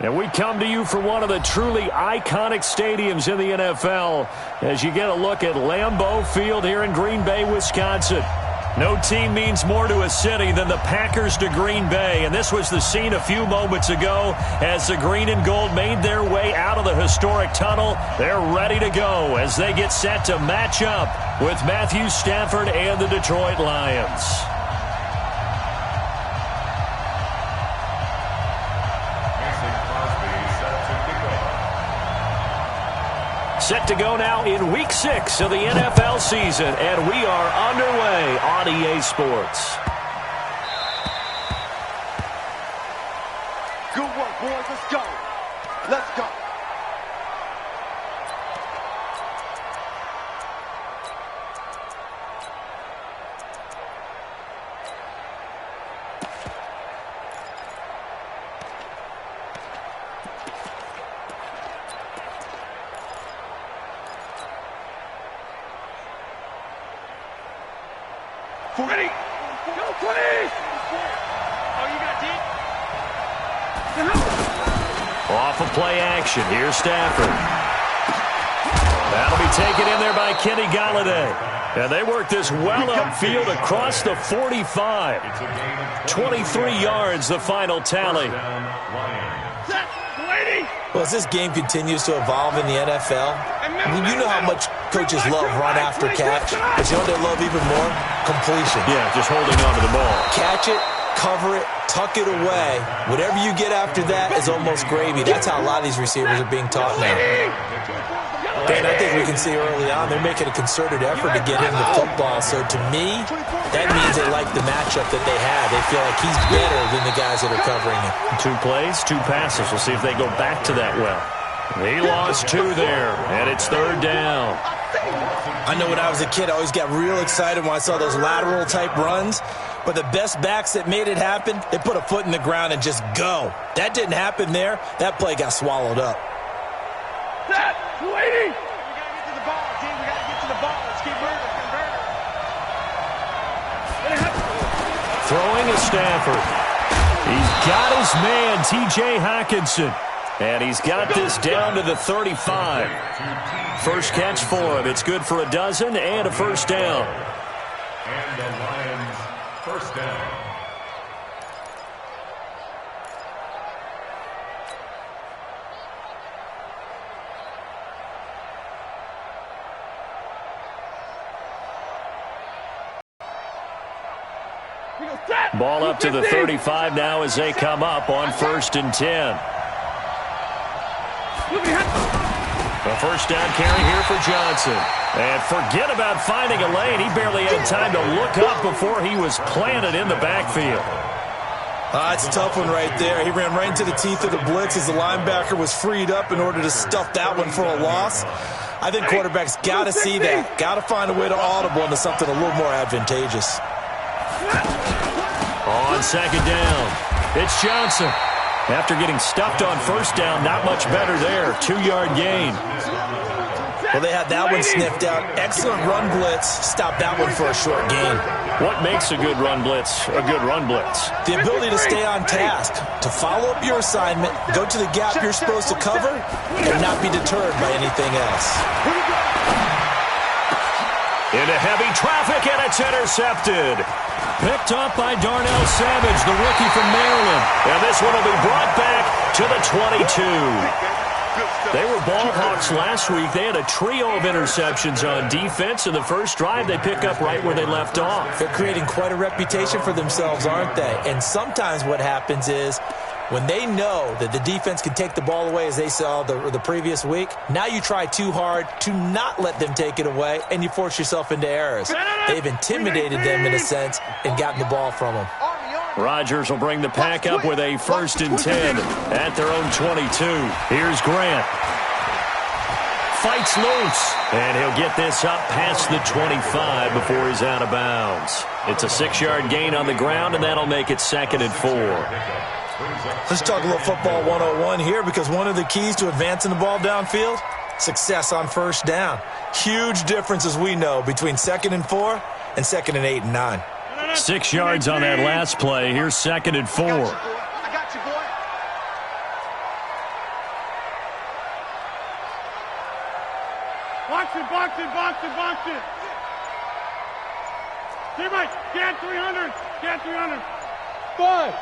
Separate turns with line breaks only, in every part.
And we come to you from one of the truly iconic stadiums in the NFL as you get a look at Lambeau Field here in Green Bay, Wisconsin. No team means more to a city than the Packers to Green Bay, and this was the scene a few moments ago as the green and gold made their way out of the historic tunnel. They're ready to go as they get set to match up with Matthew Stafford and the Detroit Lions. Set to go now in Week 6 of the NFL season, and we are underway on EA Sports.
Good work, boys. Let's go. Let's go.
Ready? Go, 20! Oh, you got deep?
Off of play action. Here's Stafford. That'll be taken in there by Kenny Golladay. And they work this well upfield across the 45. 23 yards, the final tally.
Well, as this game continues to evolve in the NFL, you know how much coaches love run after catch, but you know what they love even more? Completion.
Yeah, just holding on to the ball.
Catch it, cover it, tuck it away. Whatever you get after that is almost gravy. That's how a lot of these receivers are being taught now. And I think we can see early on they're making a concerted effort to get him the football. So to me, that means they like the matchup that they have. They feel like he's better than the guys that are covering him.
2 plays, 2 passes. We'll see if they go back to that well. He lost 2 there, and it's 3rd down.
I know when I was a kid, I always got real excited when I saw those lateral-type runs. But the best backs that made it happen, they put a foot in the ground and just go. That didn't happen there. That play got swallowed up.
Set! Waiting! We gotta get to the ball, team. We gotta get to the ball. Let's keep moving.
Throwing to Stafford. He's got his man, T.J. Hockenson. And he's got this down to the 35. First catch for him. It's good for a dozen and a first down.
And the Lions, first down.
Ball up to the 35 now as they come up on 1st and 10. A first down carry here for Johnson. And forget about finding a lane. He barely had time to look up before he was planted in the backfield.
It's a tough one right there. He ran right into the teeth of the blitz as the linebacker was freed up in order to stuff that one for a loss. I think quarterbacks got to see that. Got to find a way to audible into something a little more advantageous.
On 2nd down, it's Johnson. After getting stuffed on 1st down, not much better there. 2-yard gain.
Well, they had that one sniffed out. Excellent run blitz. Stop that one for a short gain.
What makes a good run blitz a good run blitz?
The ability to stay on task, to follow up your assignment, go to the gap you're supposed to cover, and not be deterred by anything else.
Into heavy traffic, and it's intercepted. Picked up by Darnell Savage, the rookie from Maryland. And this one will be brought back to the 22. They were ball hawks last week. They had a trio of interceptions on defense. In the first drive, they pick up right where they left off.
They're creating quite a reputation for themselves, aren't they? And sometimes what happens is when they know that the defense can take the ball away, as they saw the previous week, now you try too hard to not let them take it away, and you force yourself into errors. They've intimidated them in a sense and gotten the ball from them.
Rodgers will bring the pack up with a 1st and 10 at their own 22. Here's Grant. Fights loose, and he'll get this up past the 25 before he's out of bounds. It's a 6-yard gain on the ground, and that'll make it 2nd and 4.
Let's talk a little football 101 here, because one of the keys to advancing the ball downfield, success on 1st down. Huge difference, as we know, between 2nd and 4 and 2nd and 8 and 9.
6 yards on that last play. Here's 2nd and 4.
box it. Teammate, get 300. Get 300. Five.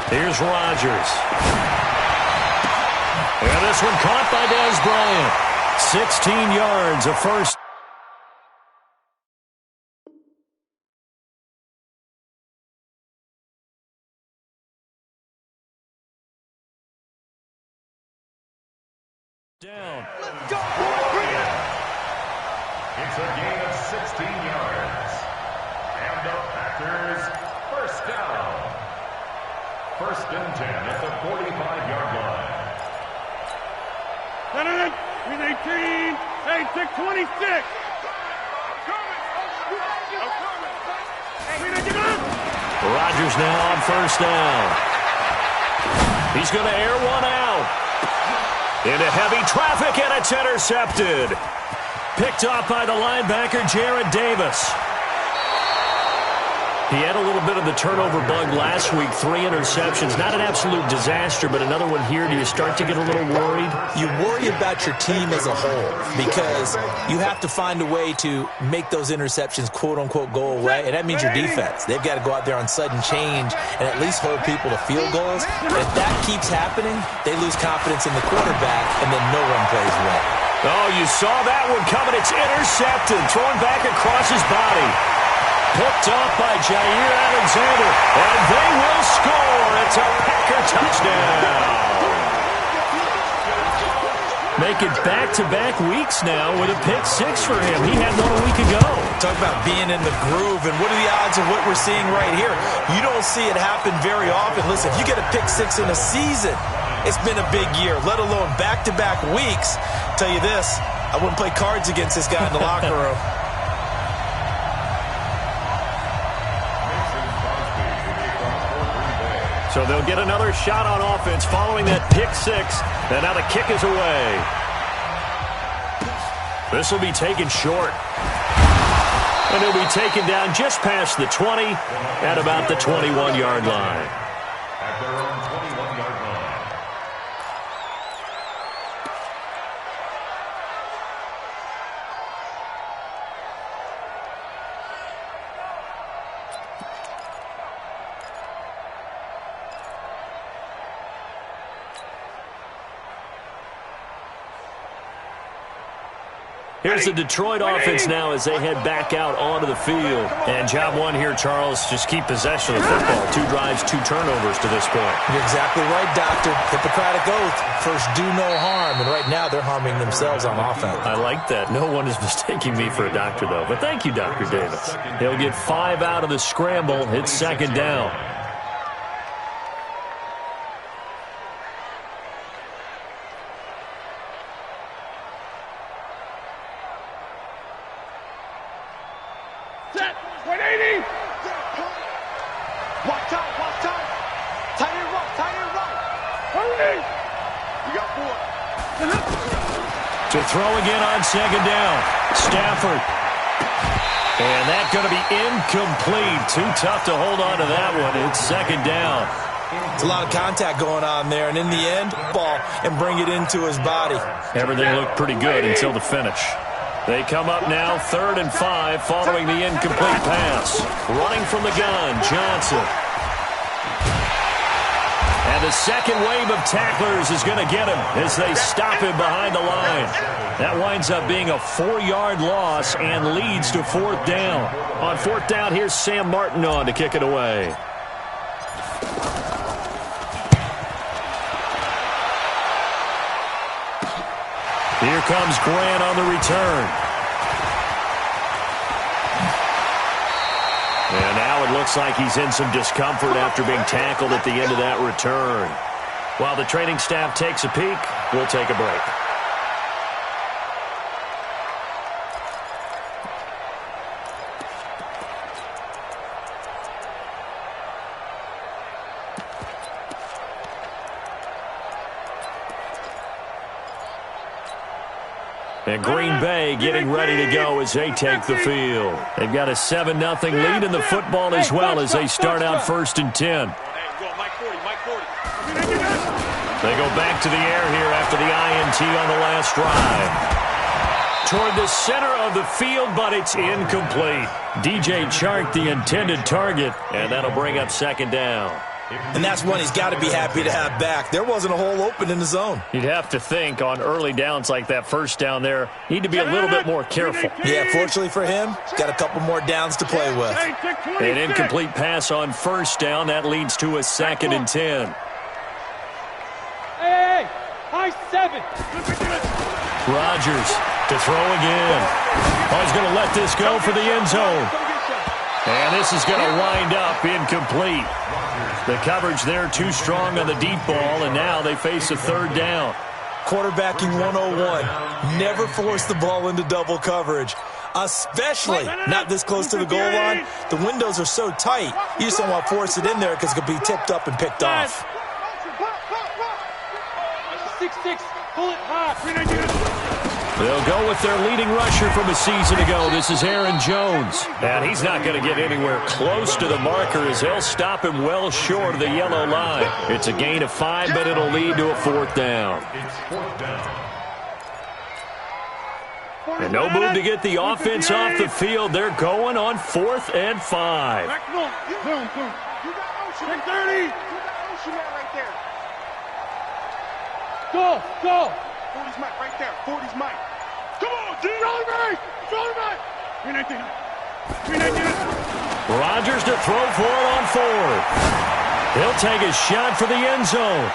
Here's Rodgers. And this one caught by Dez Bryant. 16 yards, a first. Down.
Let's go. Bring it.
It's a gain of 16 yards. And the Packers first down. First and 10 at the 45-yard line.
18, 8, 6, 26.
Rodgers now on first down. He's going to air one out. Into heavy traffic, and it's intercepted. Picked off by the linebacker, Jarrad Davis. He had a little bit of the turnover bug last week, 3 interceptions. Not an absolute disaster, but another one here. Do you start to get a little worried?
You worry about your team as a whole because you have to find a way to make those interceptions, quote-unquote, go away, and that means your defense. They've got to go out there on sudden change and at least hold people to field goals. And if that keeps happening, they lose confidence in the quarterback, and then no one plays well.
Oh, you saw that one coming. It's intercepted, thrown back across his body. Picked off by Jair Alexander, and they will score. It's a Packer touchdown. Make it back-to-back weeks now with a pick 6 for him. He had one a week ago.
Talk about being in the groove, and what are the odds of what we're seeing right here? You don't see it happen very often. Listen, if you get a pick 6 in a season, it's been a big year, let alone back-to-back weeks. Tell you this, I wouldn't play cards against this guy in the locker room.
So they'll get another shot on offense following that pick 6. And now the kick is away. This will be taken short. And he'll be taken down just past the 20 at about the 21-yard line.
At their own 21-yard line.
Here's the Detroit offense now as they head back out onto the field. And job one here, Charles, just keep possession of the football. 2 drives, 2 turnovers to this point.
You're exactly right, Doctor. Hippocratic oath. First, do no harm. And right now, they're harming themselves on offense.
I like that. No one is mistaking me for a doctor, though. But thank you, Dr. Davis. He'll get 5 out of the scramble. It's second down.
Set. 180.
Watch out. Tight end right.
Hurry.
You got 4.
To throw again on second down. Stafford. And that's going to be incomplete. Too tough to hold on to that one. It's second down.
It's a lot of contact going on there, and in the end, ball and bring it into his body.
Everything looked pretty good until the finish. They come up now 3rd and 5 following the incomplete pass. Running from the gun, Johnson. And the second wave of tacklers is going to get him as they stop him behind the line. That winds up being a 4-yard loss and leads to 4th down. On 4th down, here's Sam Martin on to kick it away. Here comes Grant on the return. And now it looks like he's in some discomfort after being tackled at the end of that return. While the training staff takes a peek, we'll take a break. And Green Bay getting ready to go as they take the field. They've got a 7-0 lead in the football as well as they start out 1st and 10.
Hey, go, Mike 40.
They go back to the air here after the INT on the last drive. Toward the center of the field, but it's incomplete. DJ Chark, the intended target, and that'll bring up second down.
And that's one he's got to be happy to have back. There wasn't a hole open in the zone.
You'd have to think on early downs like that first down there, need to be a little bit more careful.
Yeah, fortunately for him, got a couple more downs to play with.
An incomplete pass on first down. That leads to a 2nd and 10.
Hey, high 7.
Rodgers to throw again. Oh, he's going to let this go for the end zone. And this is going to wind up incomplete. The coverage there too strong on the deep ball, and now they face a 3rd down.
Quarterbacking 101. Never force the ball into double coverage, especially not this close to the goal line. The windows are so tight, you just don't want to force it in there because it could be tipped up and picked off.
6-6, pull it high.
They'll go with their leading rusher from a season ago. This is Aaron Jones. And he's not going to get anywhere close to the marker as they'll stop him well short of the yellow line. It's a gain of 5, but it'll lead to a 4th down. And no move to get the offense off the field. They're going on 4th and 5.
Go.
40's Mike right there. 40's Mike. Come on, D.
Rodgers to throw for it on 4th. He'll take a shot for the end zone.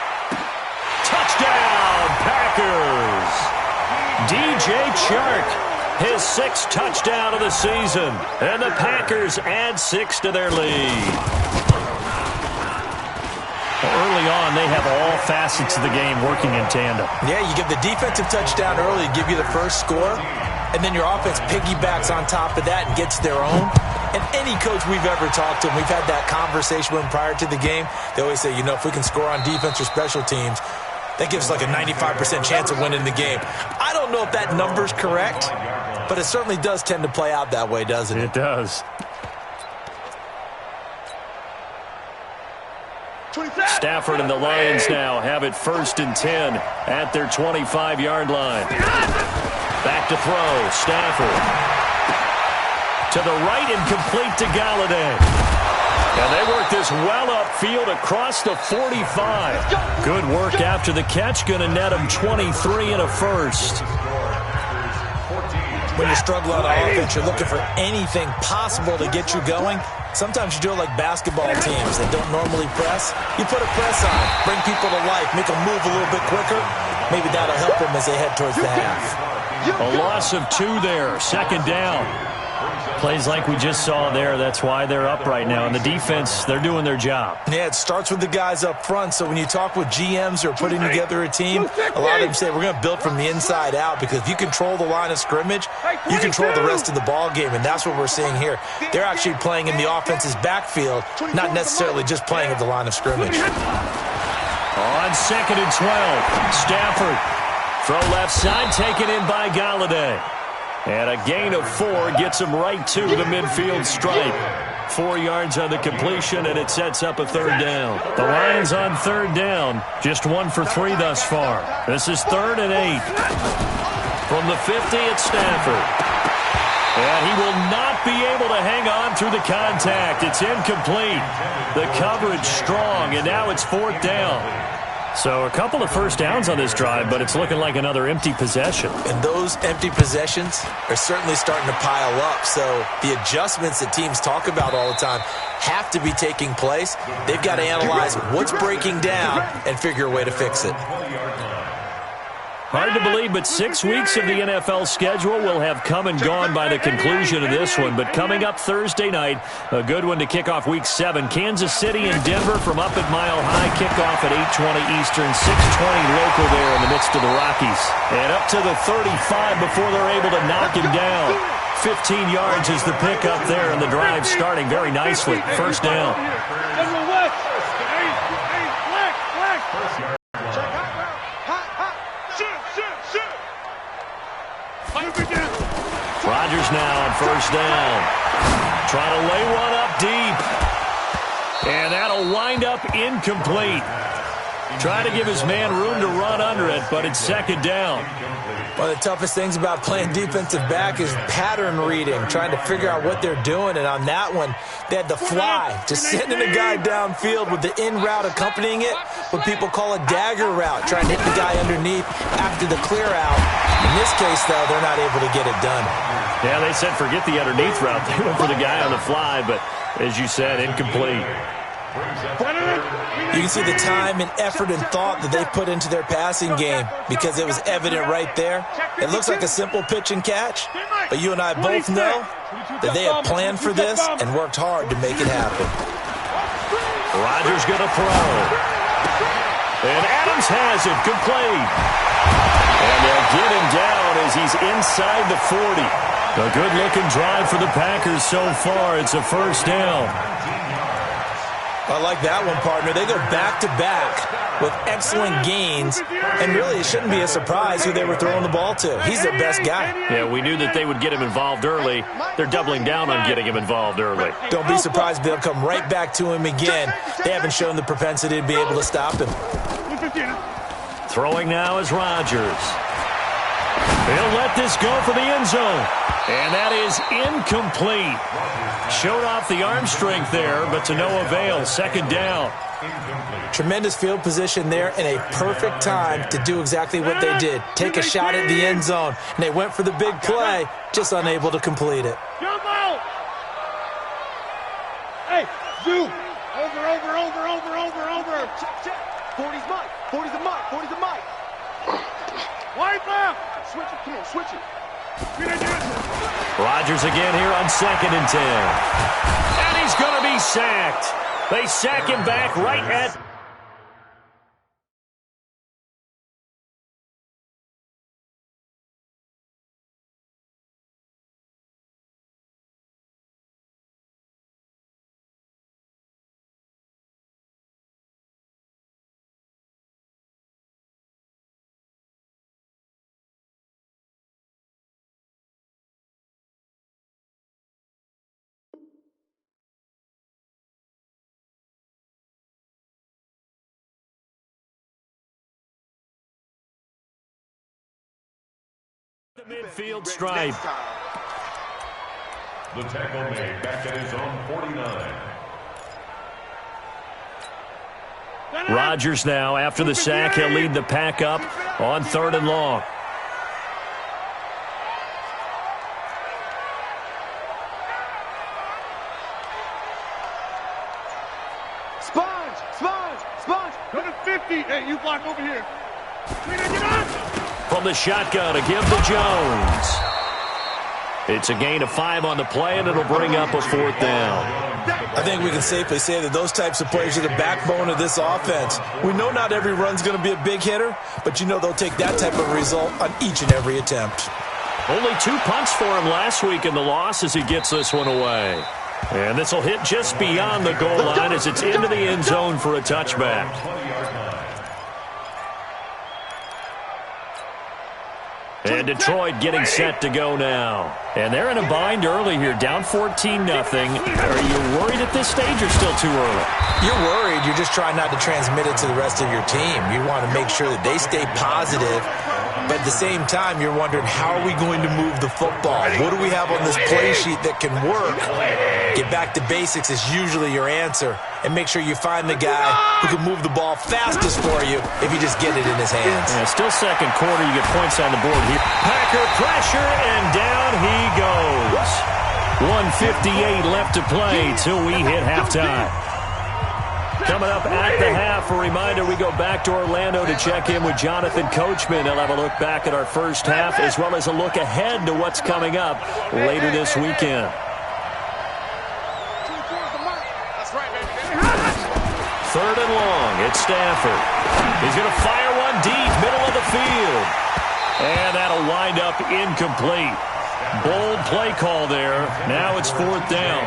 Touchdown, Packers. DJ Chark, his 6th touchdown of the season. And the Packers add 6 to their lead. Early on, they have all facets of the game working in tandem.
Yeah, you give the defensive touchdown early, give you the first score, and then your offense piggybacks on top of that and gets their own. And any coach we've ever talked to, and we've had that conversation with them prior to the game, they always say, you know, if we can score on defense or special teams, that gives like a 95% chance of winning the game. I don't know if that number's correct, but it certainly does tend to play out that way, doesn't it?
It does. Stafford and the Lions now have it 1st and 10 at their 25-yard line. Back to throw. Stafford. To the right and complete to Galladay. And they work this well upfield across the 45. Good work after the catch. Going to net them 23 and a 1st.
When you struggle on offense, you're looking for anything possible to get you going. Sometimes you do it like basketball teams that don't normally press. You put a press on, bring people to life, make them move a little bit quicker. Maybe that'll help them as they head towards the half.
A loss of 2 there, 2nd down. Plays like we just saw there, that's why they're up right now. And the defense, they're doing their job.
Yeah, it starts with the guys up front. So when you talk with GMs who are putting together a team, a lot of them say we're going to build from the inside out, because if you control the line of scrimmage, you control the rest of the ball game, and that's what we're seeing here. They're actually playing in the offense's backfield, not necessarily just playing at the line of scrimmage.
On 2nd and 12, Stafford. Throw left side, taken in by Galladay. And a gain of 4 gets him right to the midfield stripe. 4 yards on the completion, and it sets up a 3rd down. The Lions on 3rd down, just 1 for 3 thus far. This is 3rd and 8. From the 50, it's Stafford. And he will not be able to hang on through the contact. It's incomplete. The coverage strong, and now it's 4th down. So a couple of first downs on this drive, but it's looking like another empty possession.
And those empty possessions are certainly starting to pile up. So the adjustments that teams talk about all the time have to be taking place. They've got to analyze what's breaking down and figure a way to fix it.
Hard to believe, but 6 weeks of the NFL schedule will have come and gone by the conclusion of this one. But coming up Thursday night, a good one to kick off Week 7. Kansas City and Denver from up at Mile High. Kickoff at 8:20 Eastern, 6:20 local there in the midst of the Rockies. And up to the 35 before they're able to knock him down. 15 yards is the pickup there, and the drive starting very nicely. 1st down. Rodgers now on 1st down. Trying to lay one up deep. And that'll wind up incomplete. Trying to give his man room to run under it, but it's second down.
One of the toughest things about playing defensive back is pattern reading, trying to figure out what they're doing. And on that one, they had the fly, just sending a guy downfield with the in route accompanying it, what people call a dagger route, trying to hit the guy underneath after the clear out. In this case, though, they're not able to get it done.
Yeah, they said forget the underneath route. They went for the guy on the fly, but as you said, incomplete.
You can see the time and effort and thought that they put into their passing game because it was evident right there. It looks like a simple pitch and catch, but you and I both know that they have planned for this and worked hard to make it happen.
Rodgers going to throw. And Adams has it, complete. And they'll get him down as he's inside the 40. A good-looking drive for the Packers so far. It's a first down.
I like that one, partner. They go back-to-back with excellent gains, and really it shouldn't be a surprise who they were throwing the ball to. He's their best guy.
Yeah, we knew that they would get him involved early. They're doubling down on getting him involved early.
Don't be surprised if they'll come right back to him again. They haven't shown the propensity to be able to stop him.
Throwing now is Rodgers. He'll let this go for the end zone. And that is incomplete. Showed off the arm strength there, but to no avail. Second down.
Tremendous field position there and a perfect time to do exactly what they did. Take a shot at the end zone. And they went for the big play, just unable to complete it.
Hey, zoom. Over. Check. 40's Mike. 40's a Mike. 40's a Mike. Wide left. Switch it. Come on, switch it.
Rodgers again here on 2nd and 10. And he's going to be sacked. They sack him back right at... the midfield stripe.
The tackle made back at his own 49.
Rodgers now, after the sack, he'll lead the pack up on 3rd and long.
Sponge. Go to 50. Hey, you block over here. Get on.
From the shotgun to give to Jones. It's a gain of 5 on the play, and it'll bring up a 4th down.
I think we can safely say that those types of plays are the backbone of this offense. We know not every run's going to be a big hitter, but you know they'll take that type of result on each and every attempt.
Only 2 punts for him last week in the loss as he gets this one away. And this will hit just beyond the goal line as it's into the end zone for a touchback. And Detroit getting set to go now. And they're in a bind early here, down 14-0. Are you worried at this stage or still too early?
You're worried. You're just trying not to transmit it to the rest of your team. You want to make sure that they stay positive. But at the same time, you're wondering, how are we going to move the football? What do we have on this play sheet that can work? Get back to basics is usually your answer. And make sure you find the guy who can move the ball fastest for you if you just get it in his hands.
Yeah, still second quarter. You get points on the board here. Packer pressure, and down he goes. 1:58 left to play till we hit halftime. Coming up at the half, a reminder, we go back to Orlando to check in with Jonathan Coachman. He'll have a look back at our first half as well as a look ahead to what's coming up later this weekend. Third and long, it's Stafford. He's going to fire one deep, middle of the field. And that'll wind up incomplete. Bold play call there. Now it's 4th down.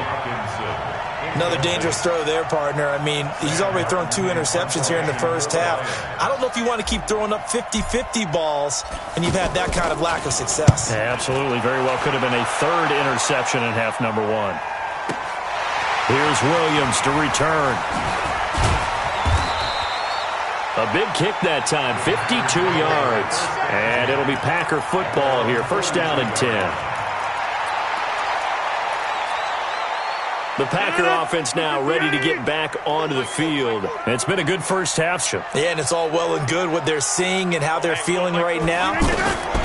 Another dangerous throw there, partner. I mean, he's already thrown 2 interceptions here in the first half. I don't know if you want to keep throwing up 50-50 balls, and you've had that kind of lack of success.
Yeah, absolutely. Very well could have been a 3rd interception in half number 1. Here's Williams to return. A big kick that time, 52 yards. And it'll be Packer football here, first down and 10. The Packer offense now ready to get back onto the field. It's been a good first half, Shep.
Yeah, and it's all well and good what they're seeing and how they're feeling right now.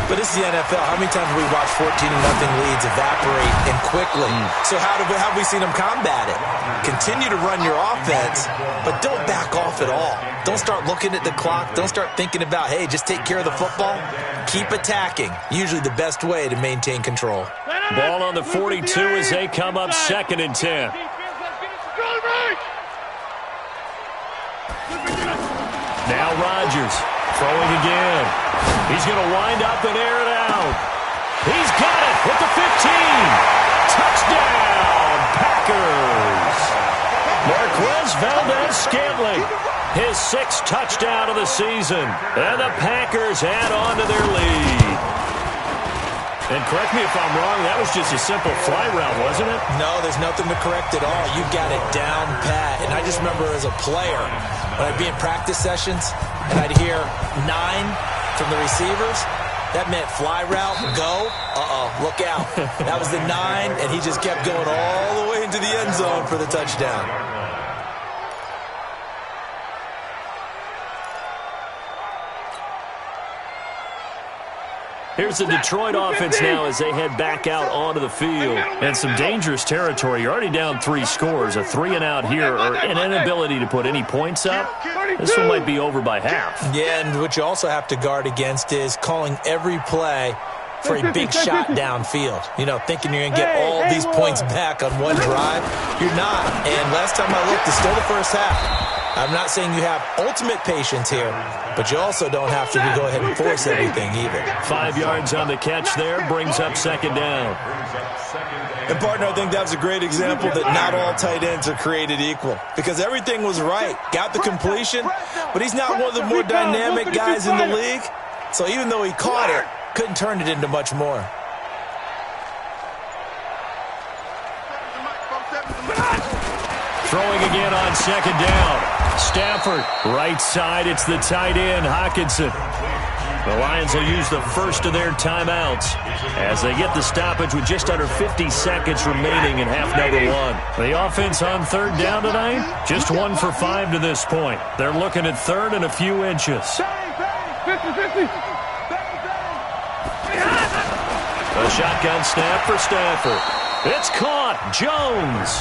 But this is the NFL. How many times have we watched 14-0 leads evaporate and quickly? So how have we seen them combat it? Continue to run your offense, but don't back off at all. Don't start looking at the clock. Don't start thinking about, hey, just take care of the football. Keep attacking. Usually the best way to maintain control.
Ball on the 42 as they come up second and 10. Now Rodgers throwing again. He's going to wind up and air it out. He's got it with the 15. Touchdown, Packers. Marquez Valdez-Scantling, his 6th touchdown of the season. And the Packers add on to their lead. And correct me if I'm wrong, that was just a simple fly route, wasn't it?
No, there's nothing to correct at all. You got it down pat. And I just remember as a player, when I'd be in practice sessions and I'd hear 9 from the receivers, that meant fly route, go, look out. That was the 9, and he just kept going all the way into the end zone for the touchdown.
Here's the Detroit offense now as they head back out onto the field. And some dangerous territory. You're already down 3 scores. A 3-and-out here, or an inability to put any points up. This one might be over by half.
Yeah, and what you also have to guard against is calling every play for a big shot downfield. You know, thinking you're going to get all these points back on one drive. You're not. And last time I looked, it's still the first half. I'm not saying you have ultimate patience here, but you also don't have to go ahead and force everything either.
5 yards on the catch there, brings up second down.
And, partner, I think that was a great example that not all tight ends are created equal, because everything was right. Got the completion, but he's not one of the more dynamic guys in the league. So even though he caught it, couldn't turn it into much more.
Throwing again on second down. Stafford, right side, it's the tight end, Hockenson. The Lions will use the first of their timeouts as they get the stoppage with just under 50 seconds remaining in half number 1. The offense on third down tonight, just 1 for 5 to this point. They're looking at third and a few inches. A shotgun snap for Stafford. It's caught. Jones.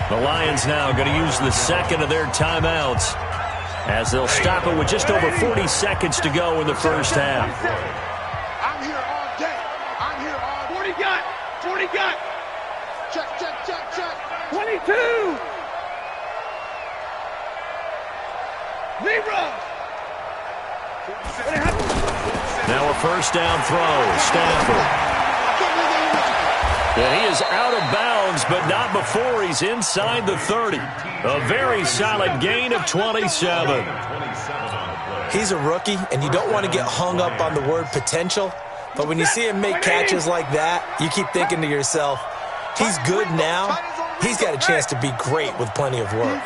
The Lions now going to use the second of their timeouts as they'll stop it with just over 40 seconds to go in the first half.
I'm here all day. I'm here all 40 got. 40 got. Check, check, check, check. 22. 0.
Now a first down throw. Stafford. And he is out of bounds, but not before he's inside the 30. A very solid gain of 27.
He's a rookie, and you don't want to get hung up on the word potential. But when you see him make catches like that, you keep thinking to yourself, he's good now. He's got a chance to be great with plenty of work.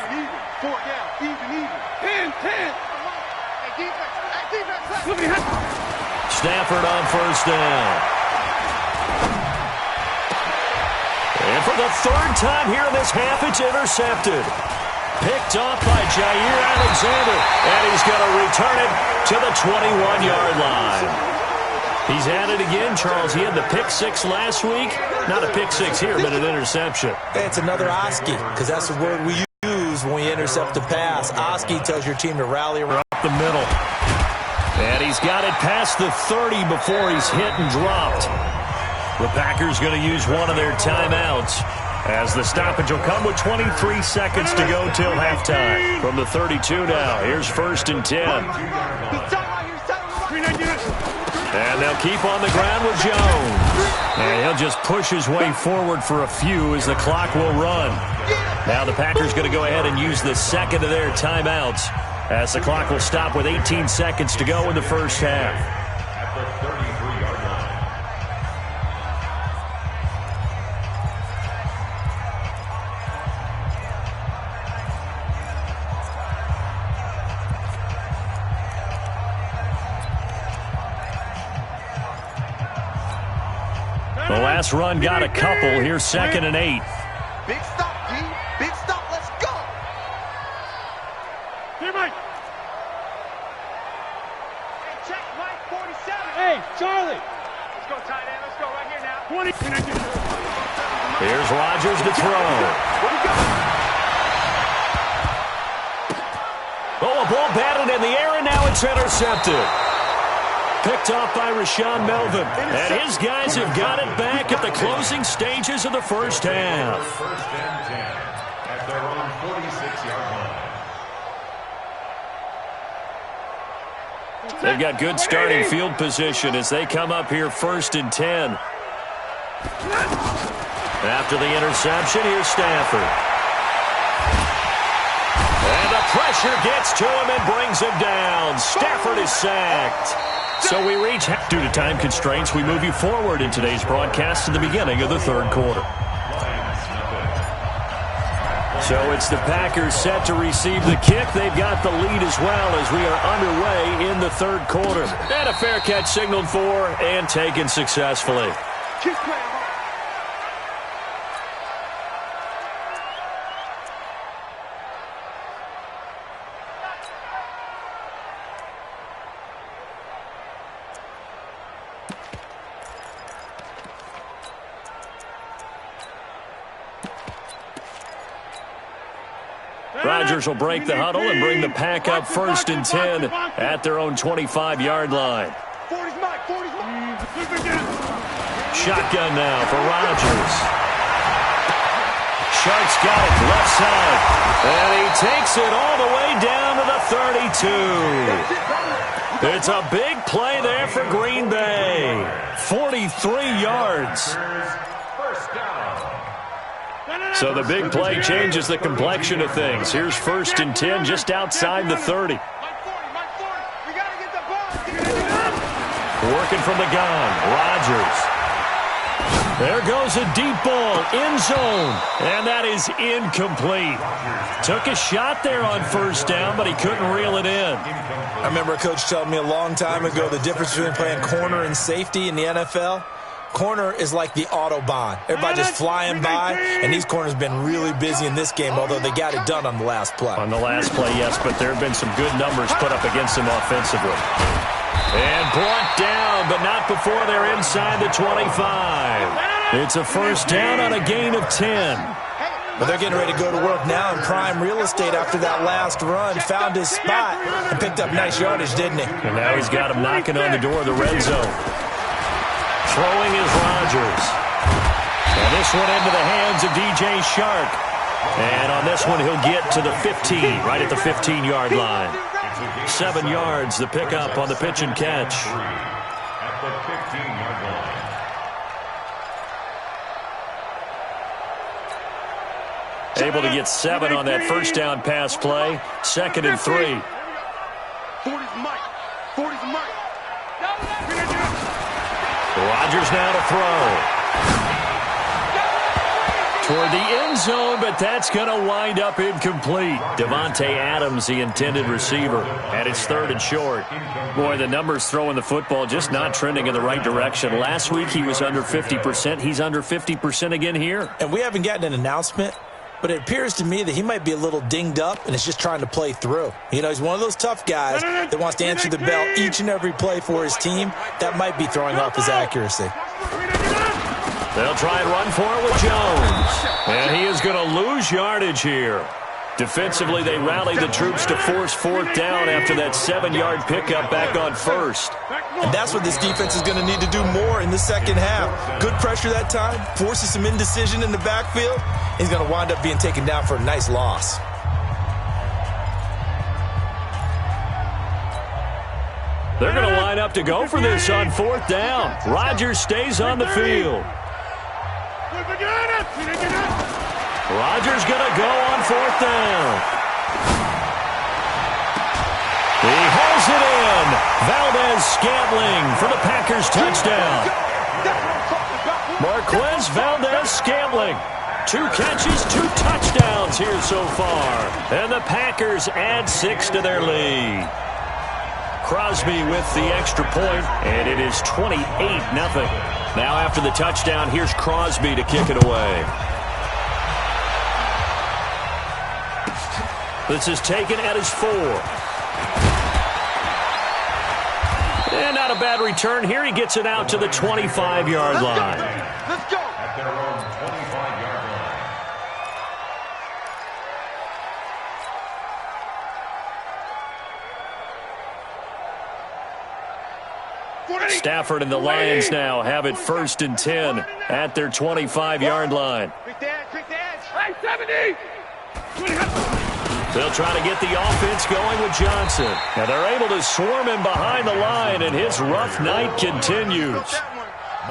4 down, even. 10.
Stafford on first down. And for the 3rd time here in this half, it's intercepted. Picked off by Jair Alexander. And he's going to return it to the 21-yard line. He's at it again, Charles. He had the pick 6 last week. Not a pick 6 here, but an interception.
It's another Oski, because that's the word we use when we intercept a pass. Oski tells your team to rally around
up the middle. And he's got it past the 30 before he's hit and dropped. The Packers going to use one of their timeouts as the stoppage will come with 23 seconds to go till halftime. From the 32 now, here's 1st and 10. And they'll keep on the ground with Jones. And he'll just push his way forward for a few as the clock will run. Now the Packers going to go ahead and use the second of their timeouts as the clock will stop with 18 seconds to go in the first half. last run got a couple. Here's 2nd and 8.
Big stop, D. Big stop. Let's go.
Here, Mike.
Hey, check Mike 47.
Hey, Charlie.
Let's go, tight end. Let's go right here now.
20.
Here's Rodgers to throw.
What we got?
Oh, a ball batted in the air, and now it's intercepted. Picked off by Rashaan Melvin. And his guys have got it back at the closing stages of the first half.
1st and 10 at their own 46-yard line.
They've got good starting field position as they come up here 1st and 10. After the interception, here's Stafford. And the pressure gets to him and brings him down. Stafford is sacked. So we reach, due to time constraints, we move you forward in today's broadcast to the beginning of the 3rd quarter. So it's the Packers set to receive the kick. They've got the lead as well as we are underway in the 3rd quarter. And a fair catch signaled for and taken successfully.
Keep playing.
Rodgers will break the huddle and bring the pack up 1st and 10 at their own 25-yard line.
40's Mike. 40's Mike.
Shotgun now for Rodgers. Sharks got it left side. And he takes it all the way down to the 32. It's a big play there for Green Bay. 43 yards.
First down.
So the big play changes the complexion of things. Here's 1st and 10 just outside the 30.
Mike 40. Mike 40. We got to get the ball.
Working from the gun, Rodgers. There goes a deep ball, end zone, and that is incomplete. Took a shot there on 1st down, but he couldn't reel it in.
I remember a coach telling me a long time ago the difference between playing corner and safety in the NFL. Corner is like the Autobahn. Everybody just flying by, and these corners have been really busy in this game, although they got it done on the last play.
On the last play, yes, but there have been some good numbers put up against them offensively. And brought down, but not before they're inside the 25. It's a 1st down on a gain of 10.
But they're getting ready to go to work now in prime real estate after that last run. Found his spot and picked up nice yardage, didn't he?
And now he's got him knocking on the door of the red zone. Throwing is Rodgers. And this one into the hands of DJ Shark. And on this one, he'll get to the 15, right at the 15-yard line. 7 yards, the pickup on the pitch and catch.
At the 15-yard line.
Able to get 7 on that 1st down pass play. 2nd and 3.
40's Mike. 40's Mike.
Rodgers now to throw. Toward the end zone, but that's going to wind up incomplete. Devontae Adams, the intended receiver, and it's 3rd and short. Boy, the numbers throwing the football just not trending in the right direction. Last week he was under 50%. He's under 50% again here.
And we haven't gotten an announcement, but it appears to me that he might be a little dinged up and is just trying to play through. You know, he's one of those tough guys that wants to answer the bell each and every play for his team. That might be throwing off his accuracy.
They'll try and run for it with Jones. And he is going to lose yardage here. Defensively, they rally the troops to force 4th down after that 7-yard pickup back on 1st.
And that's what this defense is going to need to do more in the 2nd half. Good pressure that time, forces some indecision in the backfield. He's going to wind up being taken down for a nice loss.
They're going to line up to go for this on 4th down. Rodgers stays on the field. Rodgers going to go on 4th down. He hauls it in. Valdez-Scantling for the Packers touchdown. Marquez Valdez-Scantling. 2 catches, 2 touchdowns here so far. And the Packers add 6 to their lead. Crosby with the extra point, and it is 28-0. Now after the touchdown, here's Crosby to kick it away. This is taken at his 4. And not a bad return here. He gets it out to the 25-yard line.
Let's go.
At their own 25-yard line.
Stafford and the Lions now have it 1st and 10 at their 25-yard line.
Quick the edge, quick the edge.
Hey, 70.
They'll try to get the offense going with Johnson. And they're able to swarm him behind the line, and his rough night continues.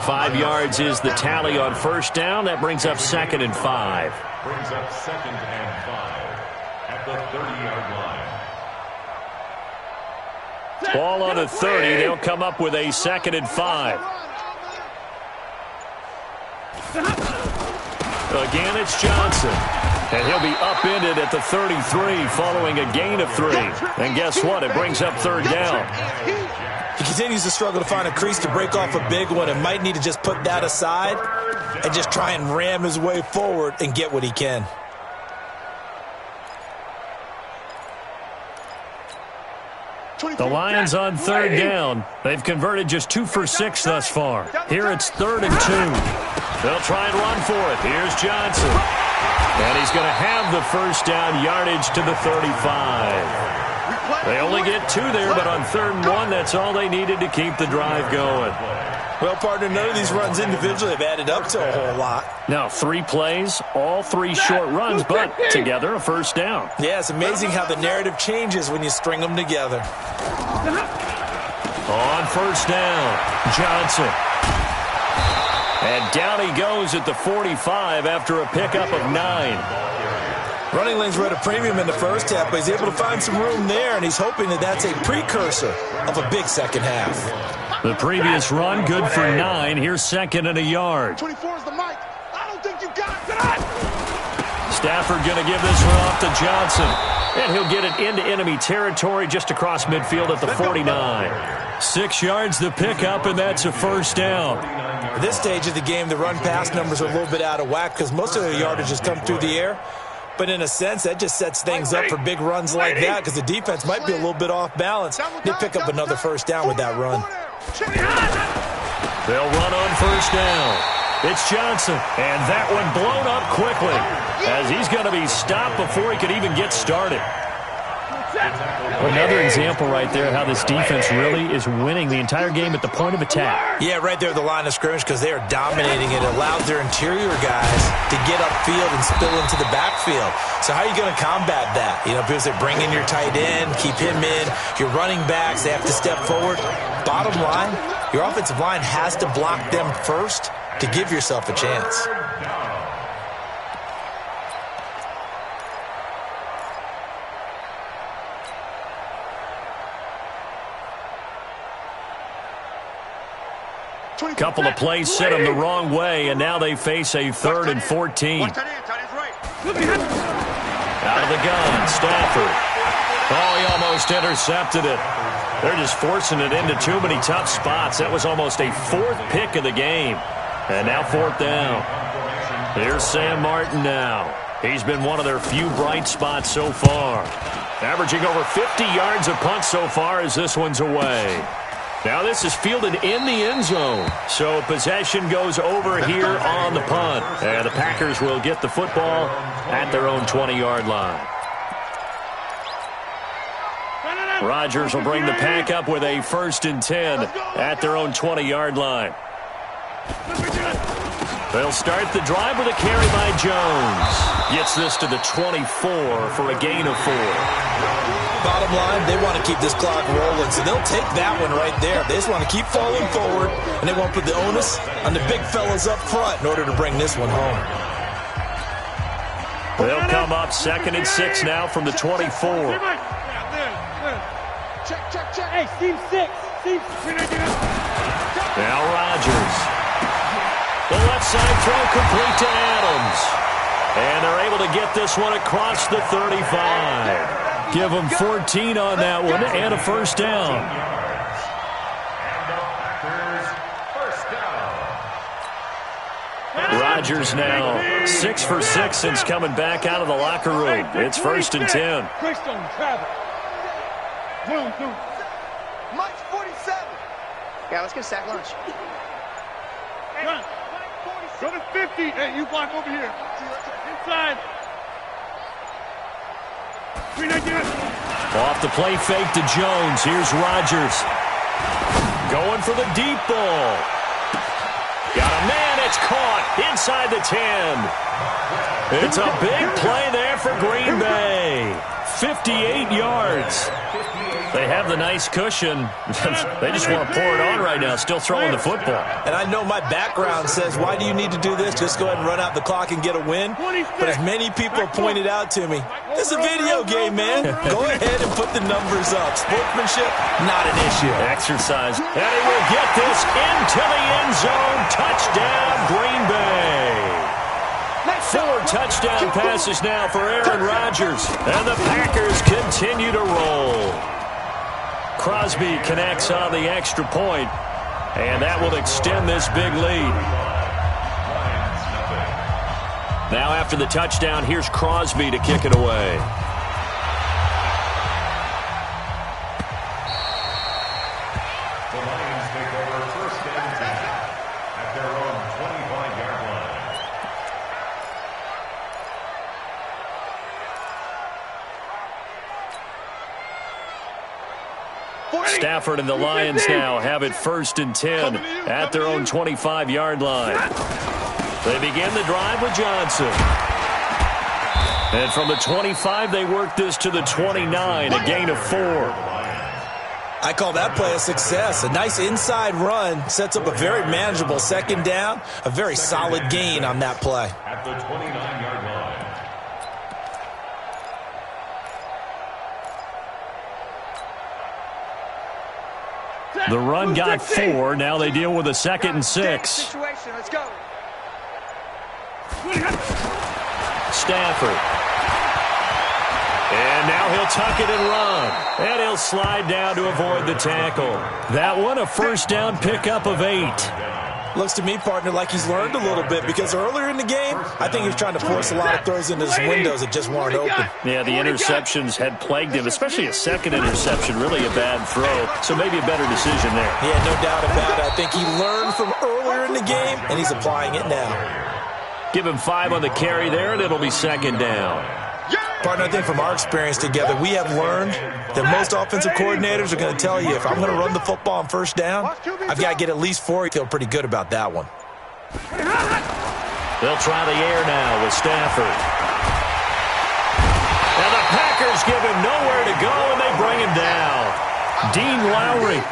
5 yards is the tally on 1st down. That brings up 2nd and 5.
Brings up 2nd and 5 at the 30-yard line.
Ball on the 30. They'll come up with a 2nd and 5. Again, it's Johnson. And he'll be upended at the 33 following a gain of 3. And guess what? It brings up 3rd down.
He continues to struggle to find a crease to break off a big one and might need to just put that aside and just try and ram his way forward and get what he can.
The Lions on 3rd down. They've converted just 2 for 6 thus far. Here it's 3rd and 2. They'll try and run for it. Here's Johnson. And he's going to have the 1st down yardage to the 35. They only get 2 there, but on 3rd and 1, that's all they needed to keep the drive going.
Well, partner, none of these runs individually have added up to a whole lot.
Now, 3 plays, all 3 short runs, but together a 1st down.
Yeah, it's amazing how the narrative changes when you string them together.
On 1st down, Johnson. And down he goes at the 45 after a pickup of 9.
Running lanes were at a premium in the first half, but he's able to find some room there, and he's hoping that that's a precursor of a big second half.
The previous run, good for 9. Here's 2nd and a yard.
24 is the mic. I don't think you got it.
Stafford going to give this one off to Johnson. And he'll get it into enemy territory just across midfield at the 49. 6 yards the pickup, and that's a 1st down.
At this stage of the game, the run-pass numbers are a little bit out of whack because most of the yardage has come through the air. But in a sense, that just sets things up for big runs like that because the defense might be a little bit off balance. They pick up another 1st down with that run.
They'll run on 1st down. It's Johnson, and that one blown up quickly as he's going to be stopped before he could even get started. Another example right there how this defense really is winning the entire game at the point of attack.
Yeah, right there at the line of scrimmage because they are dominating it. It allows their interior guys to get upfield and spill into the backfield. So how are you going to combat that? You know, people say bring in your tight end, keep him in. Your running backs, they have to step forward. Bottom line, your offensive line has to block them first to give yourself a chance.
Couple of plays set them the wrong way, and now they face a 3rd and 14. Out of the gun, Stafford. Oh, he almost intercepted it. They're just forcing it into too many tough spots. That was almost a 4th pick of the game. And now 4th down. Here's Sam Martin now. He's been one of their few bright spots so far. Averaging over 50 yards a punt so far as this one's away. Now this is fielded in the end zone. So possession goes over here on the punt. And the Packers will get the football at their own 20-yard line. Rodgers will bring the Pack up with a 1st and 10 at their own 20-yard line. They'll start the drive with a carry by Jones. Gets this to the 24 for a gain of 4.
Bottom line, they want to keep this clock rolling, so they'll take that one right there. They just want to keep falling forward, and they won't put the onus on the big fellas up front in order to bring this one home.
They'll come up 2nd and 6 now from the 24.
Check.
Hey, Steve 6.
Now Rodgers. The left side throw complete to Adams. And they're able to get this one across the 35. Give them 14 on that one and a 1st down.
And the Packers 1st down.
Rodgers now 6 for 6 since coming back out of the locker room. It's 1st and 10.
Mike's 47.
Yeah, let's get a sack lunch.
Run. Go to 50. Hey, you block over here. Inside.
Off the play fake to Jones. Here's Rodgers. Going for the deep ball. Got a man. It's caught inside the 10. It's a big play there for Green Bay. 58 yards. They have the nice cushion. They just want to pour it on right now, still throwing the football.
And I know my background says, why do you need to do this? Just go ahead and run out the clock and get a win. But as many people have pointed out to me, it's a video game, man. Go ahead and put the numbers up. Sportsmanship, not an issue.
Exercise. And he will get this into the end zone. Touchdown, Green Bay. 4 touchdown passes now for Aaron Rodgers. And the Packers continue to roll. Crosby connects on the extra point, and that will extend this big lead. Now after the touchdown, here's Crosby to kick it away.
The Lions take over 1st and 10 at their own 25-yard line.
Stafford and the Lions now have it 1st and 10 at their own 25-yard line. They begin the drive with Johnson. And from the 25, they work this to the 29, a gain of 4.
I call that play a success. A nice inside run sets up a very manageable 2nd down. A very solid gain on that play.
At the 29-yard line.
The run got 4. Now they deal with a 2nd and 6.
Situation. Let's go.
Stafford. And now he'll tuck it and run. And he'll slide down to avoid the tackle. That one a 1st down pickup of 8.
Looks to me, partner, like he's learned a little bit because earlier in the game, I think he was trying to force a lot of throws into his windows that just weren't open.
Yeah, the interceptions had plagued him, especially a 2nd interception, really a bad throw. So maybe a better decision there.
Yeah, no doubt about it. I think he learned from earlier in the game, and he's applying it now.
Give him 5 on the carry there, and it'll be 2nd down.
Partner, I think from our experience together, we have learned that most offensive coordinators are going to tell you, if I'm going to run the football on 1st down, I've got to get at least 4. I feel pretty good about that one.
They'll try the air now with Stafford. And the Packers give him nowhere to go, and they bring him down. Dean Lowry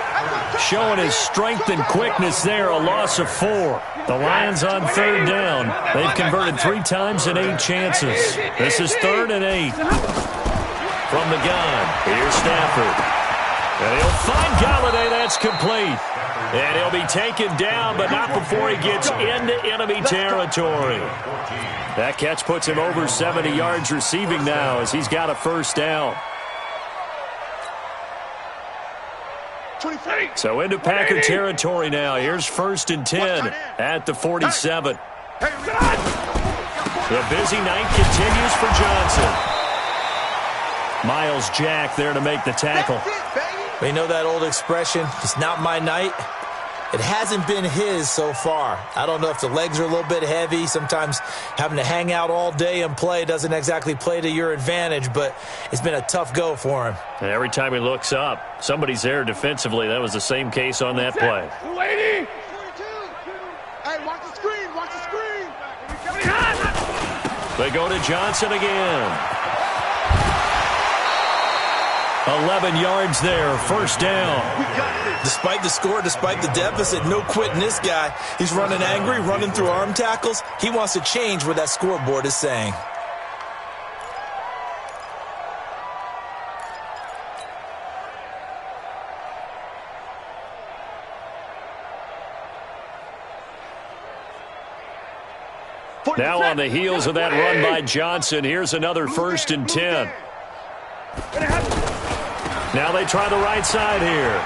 showing his strength and quickness there, a loss of 4. The Lions on 3rd down. They've converted 3 times in 8 chances. This is 3rd and 8. From the gun, here's Stafford. And he'll find Galladay. That's complete. And he'll be taken down, but not before he gets into enemy territory. That catch puts him over 70 yards receiving now as he's got a 1st down. So into Packer territory now. Here's 1st and 10 at the 47. The busy night continues for Johnson. Miles Jack there to make the tackle.
You know that old expression, it's not my night? It hasn't been his so far. I don't know if the legs are a little bit heavy. Sometimes having to hang out all day and play doesn't exactly play to your advantage, but it's been a tough go for him.
And every time he looks up, somebody's there defensively. That was the same case on that play.
280.
Hey, watch the screen. Watch the screen.
They go to Johnson again. 11 yards there, 1st down.
Despite the score, despite the deficit, no quitting this guy. He's running angry, running through arm tackles. He wants to change what that scoreboard is saying.
Now on the heels of that run by Johnson, here's another 1st and 10. Now they try the right side here.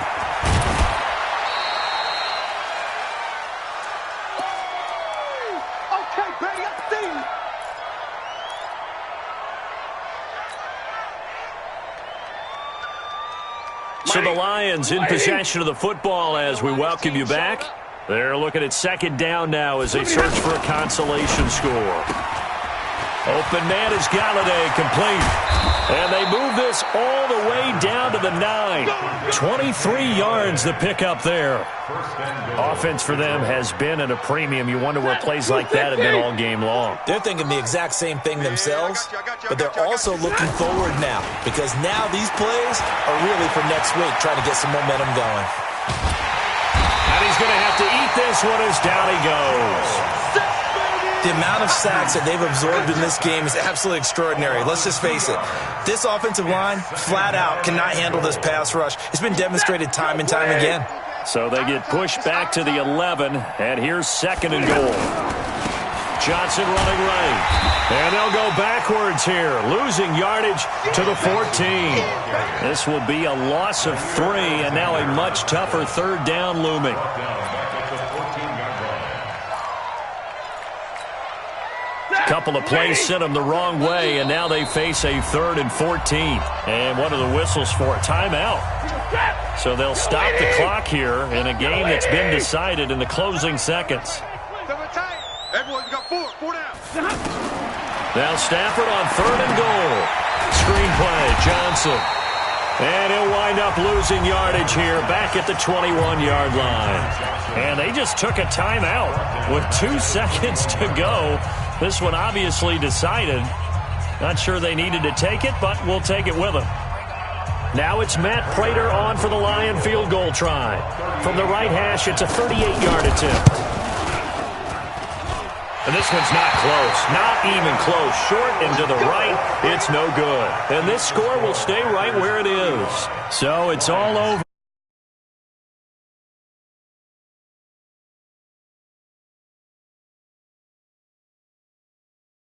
So the Lions in possession of the football as we welcome you back. They're looking at second down now as they search for a consolation score. Open man is Galladay, complete. And they move this all the way down to the 9. 23 yards the pickup there. Offense for them has been at a premium. You wonder where plays like that have been all game long.
They're thinking the exact same thing themselves, but they're also looking forward now because now these plays are really for next week, trying to get some momentum going.
And he's going to have to eat this one as down he goes.
The amount of sacks that they've absorbed in this game is absolutely extraordinary. Let's just face it. This offensive line, flat out, cannot handle this pass rush. It's been demonstrated time and time again.
So they get pushed back to the 11, and here's second and goal. Johnson running right. And they'll go backwards here, losing yardage to the 14. This will be a loss of 3, and now a much tougher third down looming. Couple of plays sent them the wrong way, and now they face a 3rd and 14. And what are the whistles for? Timeout. So they'll stop the clock here in a game that's been decided in the closing seconds.
Everyone, you got 4 down.
Now Stafford on 3rd and goal. Screenplay, Johnson. And he'll wind up losing yardage here back at the 21-yard line. And they just took a timeout with 2 seconds to go. This one obviously decided. Not sure they needed to take it, but we'll take it with them. Now it's Matt Prater on for the Lion field goal try. From the right hash, it's a 38-yard attempt. And this one's not close. Not even close. Short and to the right, it's no good. And this score will stay right where it is. So it's all over.